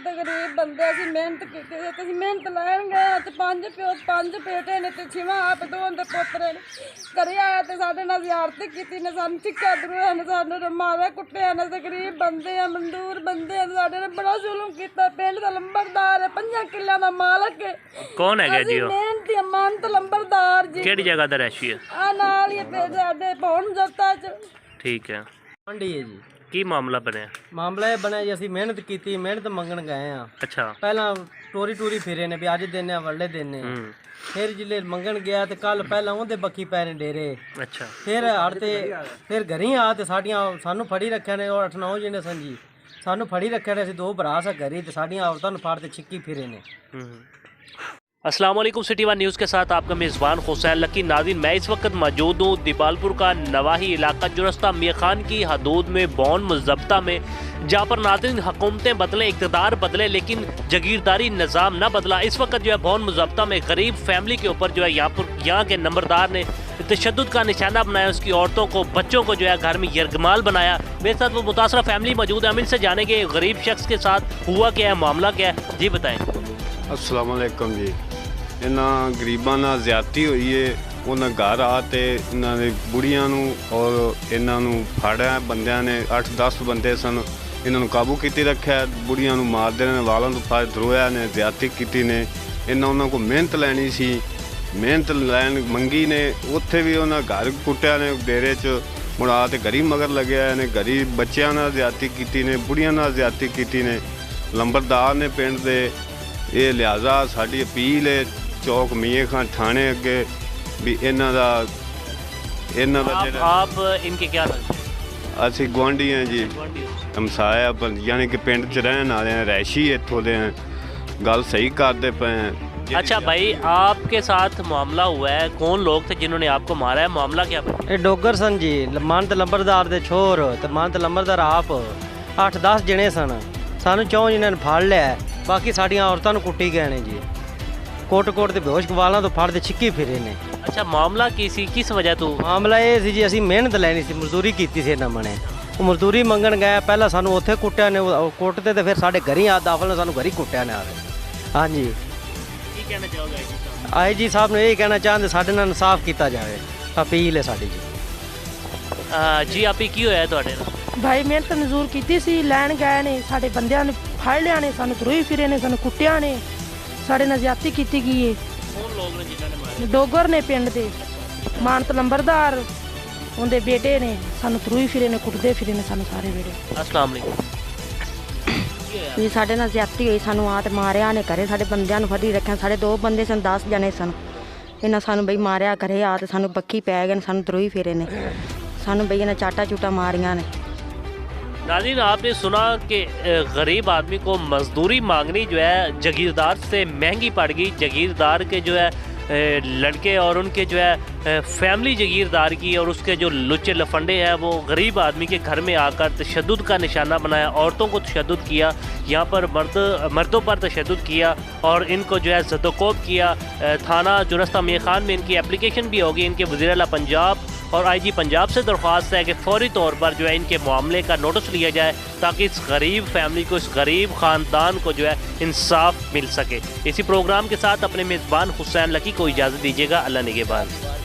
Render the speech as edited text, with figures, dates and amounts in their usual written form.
ਤੇ ਗਰੀਬ ਬੰਦੇ ਅਸੀਂ ਮਿਹਨਤ ਕੀਤੀ ਤੇ ਅਸੀਂ ਮਿਹਨਤ ਲੈਣ ਗਏ ਤੇ ਪੰਜ ਬੇਟੇ ਨੇ ਤੇ ਛੇਵਾਂ ਆਪ ਦੋ ਦੇ ਪੁੱਤਰ ਨੇ। ਘਰੇ ਆਇਆ ਤੇ ਸਾਡੇ ਨਾਲ ਜ਼ਿਆਰਤ ਕੀਤੀ ਨੇ, ਸਾਨੂੰ ਚਿੱਕਾ ਦਰੂਆ ਨੇ, ਸਾਨੂੰ ਮਾਰਿਆ ਕੁੱਟਿਆ ਨੇ ਤੇ ਗਰੀਬ ਬੰਦੇ ਆ, ਮਜ਼ਦੂਰ ਬੰਦੇ ਆ, ਸਾਡੇ ਨੇ ਬੜਾ ਜ਼ੁਲਮ ਕੀਤਾ। ਪਿੰਡ ਦਾ ਲੰਬੜਦਾਰ ਹੈ, 5 ਕਿੱਲਿਆਂ ਦਾ ਮਾਲਕ ਹੈ। ਕੌਣ ਹੈਗਾ ਜੀ ਉਹ? ਮਿਹਨਤੀ ਅਮਾਨਤ ਲੰਬੜਦਾਰ ਜੀ। ਕਿਹੜੀ ਜਗ੍ਹਾ ਦਾ ਰਹਿਸ਼ੀ ਹੈ? ਆ ਨਾਲ ਹੀ ਪਿੰਡ ਸਾਡੇ ਪੌਣ ਜੱਤਾ ਚ। ਠੀਕ ਹੈ, ਮੰਡੀ ਹੈ ਜੀ। ਕੀ ਮਾਮਲਾ ਬਣਿਆ? ਮਾਮਲਾ ਇਹ ਬਣਿਆ ਜੀ, ਅਸੀਂ ਮਿਹਨਤ ਕੀਤੀ, ਮਿਹਨਤ ਮੰਗਣ ਗਏ ਆ। ਅੱਛਾ। ਪਹਿਲਾਂ ਟੋਰੀ ਫਿਰੇ ਨੇ ਵੀ ਅੱਜ ਦਿੰਨੇ ਆ ਵੱਡੇ ਦਿੰਨੇ ਆ। ਫਿਰ ਜਿਲੇ ਮੰਗਣ ਗਿਆ ਤੇ ਕੱਲ ਪਹਿਲਾਂ ਉਹਦੇ ਬੱਕੀ ਪੈ ਨੇ ਡੇਰੇ। ਅੱਛਾ। ਫਿਰ ਹੜ ਤੇ ਫਿਰ ਘਰੀ ਆ ਤੇ ਸਾਨੂੰ ਫੜੀ ਰੱਖਿਆ ਨੇ। ਉਹ 8-9 ਜਣੇ ਸਨ ਜੀ, ਸਾਨੂੰ ਫੜੀ ਰੱਖਿਆ ਨੇ। ਅਸੀਂ 2 ਭਰਾ ਸਾਂ ਘਰੀ ਤੇ ਸਾਡੀਆਂ औरतां ਨੂੰ ਫੜ ਤੇ छिक्की फिरे ने। अस्सलाम वालेकुम, सिटी वन न्यूज़ के साथ आपका मेज़बान हुसैन लकी। नाज़रीन, मैं इस वक्त मौजूद हूँ दीपालपुर का नवाही इलाका जुरस्ता मियाँ खान की हदूद में बौन मुज़ब्ता में, जहाँ पर नाज़रीन हुकूमतें बदले, इक़्तिदार बदले, लेकिन जगीरदारी निज़ाम न बदला। इस वक्त जो है बौन मुज़ब्ता में गरीब फैमिली के ऊपर जो है यहाँ के नंबरदार ने तशद्दुद का निशाना बनाया। उसकी औरतों को, बच्चों को जो है घर में यरगमाल बनाया। मेरे साथ वो मुतासरा फैमिली मौजूद है, हम इनसे जानेंगे गरीब शख्स के साथ हुआ क्या है, मामला क्या है। जी बताएँ। अस्सलाम वालेकुम जी। इन्हां गरीबां नाल ज़्यादती हुई है। उन्हां घर आ ते इन्हां दे बुढ़ियां नूं और इन्हां नूं फाड़िया बंदियां ने। 8-10 बंदे सन, इन्हां नूं काबू कीती रखिया। बुढ़ियां नूं मारदे ने, वालां तों फाड़ धरोया ने, ज़्यादती कीती ने। इन्हां उन्हां कोल मेहनत लैनी सी, मेहनत लैन मंगी ने। उत्थे भी उन्हां घर कुट्टिया ने डेरे च। मुड़ा ते घरी मगर लग्या ने, घरी बच्चियां नाल ज़्यादती कीती ने, बुढ़ियां नाल ज़्यादती कीती ने। लंबरदार ने पिंड दे ये लिहाजा साडी अपील है चौक मियाँ खान थाने अगे भी इन्हां दा आप इनके क्या लगते हैं? असी गुआढ़ी हैं जी, हमसाया यानी कि पिंड च रहने वाले हैं, रैशी इत्थों दे हैं। गल सही करते पे हैं। अच्छा भाई, आपके साथ मामला हुआ है, कौन लोग थे जिन्होंने आपको मारा है, मामला क्या है? ये डोगर सन जी, मानत लंबरदार दे छोर ते मानत लंबरदार आप 8-10 जने सन। सानू 4 जने ने फाड़ लिया, बाकी साड़ियां औरतां नूं कुट्टी गए ने जी। कोट ते बेहोश वालां तो फाड़ ते छिक्की फिरे ने। अच्छा, मामला की सी, किस वजह तो? मामला ये सी जी, असी मेहनत लैनी सी, मजदूरी कीती सी इन्हां मने। वो मजदूरी मंगण गए, पहला सानू उत्थे कुट्टिया ने, कुटते ते फिर साडे घरी आ दाखल ने, सानू घरी कुट्टिया ने आवे। हाँ जी, की कहना चाहोगे आई जी साहब ने यही कहना चाहते साडे नाल इंसाफ किया जाए, अपील है साडी जी। जी आपी की होया तुहाडे नाल? भाई मेहनत मजदूर की सी, लैन गए ने, साडे बंदियां ने फड़ लिया ने, सानू तरोई फिरे ने, सानू कुट्टिया ने, साडे नाल ज़्यादती कीती गई है। कौन लोग ने जिन्होंने मारा? डोगर ने पिंड दे, मानत लंबरदार उनके बेटे ने, सानू तरोई फिरे ने, कुटदे फिरे ने सानू सारे बेटे। अस्सलाम वालेकुम। भी साढ़े नाल ज़्यादती हुई, सानू आ ते मारिया ने, घरे साडे बंदियां नूं फड़ी रखिया। साडे 2 बंदे सन, 10 जने सन। इन्हां सानू बई मारिया, घरे आ ते सानू बक्खी पै गए, सानू तरोई फिरे ने, सानू बई इन्हां चाटा चूटा मारिया ने। नाज़रीन, आपने सुना कि गरीब आदमी को मजदूरी मांगनी जो है जगीरदार से महंगी पड़ गई। जगीरदार के जो है लड़के और उनके जो है फैमिली जगीरदार की, और उसके जो लुच्चे लफंडे हैं वो गरीब आदमी के घर में आकर तशद्दुद का निशाना बनाया, औरतों को तशद्दुद किया, यहाँ पर मर्दों पर तशद्दुद किया और इनको जो है ज़दोकोब किया। थाना जुरस्ता मियाँ खान में इनकी एप्लीकेशन भी होगी। इनके वज़ीर आला पंजाब और IG पंजाब से दरख्वास्त है कि फ़ौरी तौर पर जो है इनके मामले का नोटिस लिया जाए, ताकि इस गरीब फैमिली को, इस गरीब ख़ानदान को जो है इंसाफ मिल सके। इसी प्रोग्राम के साथ अपने मेज़बान हुसैन लकी को इजाज़त दीजिएगा। अल्लाह निगहबान।